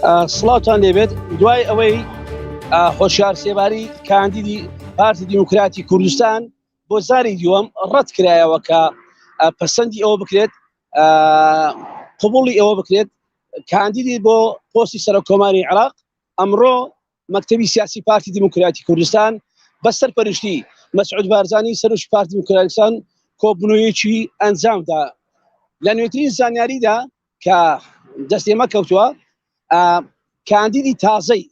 سڵاوتان لێبێت دوای ئەوەی هۆشیار سێباری کاندیدی پارتی دیموکراتی کوردستان بۆ زاری دووەم ڕەت کرایەوە کە پەسەندی ئەوە بکرێت قبوڵی ئەوە بکرێت کاندیدی بۆ پۆستی سەرۆکۆماری عێراق ئەمڕۆ مەکتەبی سیاسی پارتی دیموکراتی کوردستان بەسەر پەرشتی مەسعود بارزانی سەرۆکی پارتی دیموکراتیستان کۆبنەوەیەکی ئەنجامدا لە نوێترین زانیاریدا کە دەستێ مەکەوتووە کاندیدی تازەی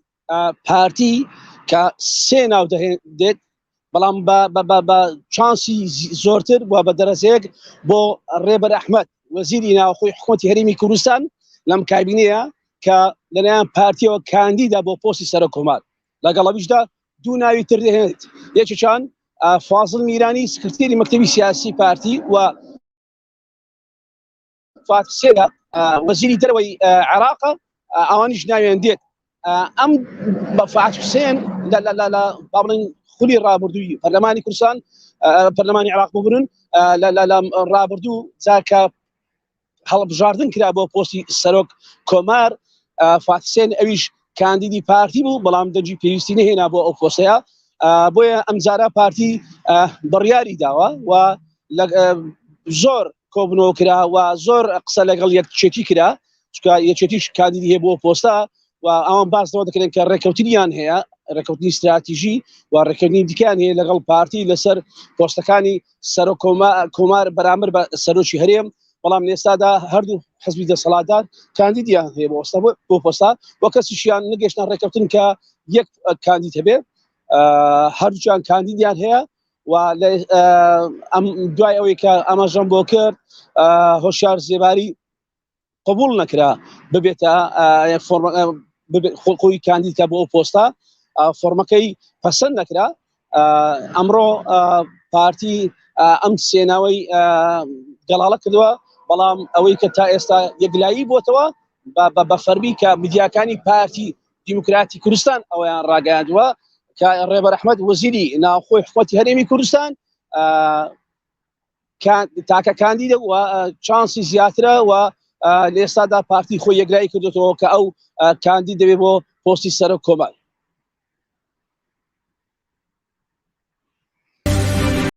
پارتی کە سێ ناو دێت بەڵام بە چانسی زۆرتر وە بە دەرەزەیەک بۆ ڕێبەر ئەحمەد وەزیری ناوخۆی حکوومەتی هەرێمی کوردستان لەم کابینەیە کە لەلایەن پارتیەوە کاندیدا بۆ پۆستی سەرۆکۆمار لەگەڵەویشدا دوو ناوی تر دەهێنێت یەکێکیان فازڵ میرانی سکرتێری مەکتەبی سیاسی پارتی و فاتح سێگە وەزیری دەرەوەی عێراقە ئەوانیش ناویان دێت ئەم بە فاتح حوسێن لە بابڵین خولی ڕابردووی پەرلەمانی کوردستان پەرلەمانی عێراق ببرن لە ڕابردوو جاکە هەڵبژاردن کرا بۆ پۆستی سەرۆک کۆمار فاتح حوسێن ئەویش کاندیدی پارتی بوو بەڵام دەنجی پێویستی نەهێنا بۆ ئەو پۆستەیە بۆیە ئەمجارە پارتی بڕیاری داوە و زۆر کۆبنەوە کرا و زۆر قسە لەگەڵ یەکچێتی کرا چونکە یەکچێتیش کاندیدی هەیە بۆ پۆستە و ئەوان باسەوە دەکرێن کە ڕێکەوتنیان هەیە ڕێکەوتنی استراتیژی و ڕێکەوتنی دیکان هەیە لەگەڵ پارتی لەسەر پۆستەکانی سەرۆک کۆمار بەرامبەر بە سەرۆکی هەرێم بەڵام لێستادا هەردوو حزبی دەسەڵاتدار کاندیدیان هەیە بۆ پۆستا بۆ کەسیشیان نەگەیشتە ڕێکەوتن کە یەک کاندید هەبێ هەردووچیان کاندیدیان هەیە و دوای ئەوەی کە ئاماژەم بۆ کرد هۆشیار سێباری قبول نەکرا ببێتە خۆی کاندیدکە بۆ ئەو پۆستە فۆرمەکەی پەسەند نەکرا ئەمڕۆ پارتی ئەم سێناوەی گەڵاڵە کردووە بەڵام ئەوەی کە تا ئێستا یەکلایی بۆتەوە بە فەرمی کە میدیاکانی پارتی دیموکراتی کوردستان ئەویان ڕاگەیاندووە کە ڕێبەر ئەحمەد وەزیری ناوخۆی حکوومەتی هەرێمی کوردستان تاکە کاندیدە و چانسی زیاترە و لێستادا پارتی خۆی یەکلایی کردوێتەوە کە ئەو کاندید دەبێت بۆ پۆستی سەرۆک کۆمار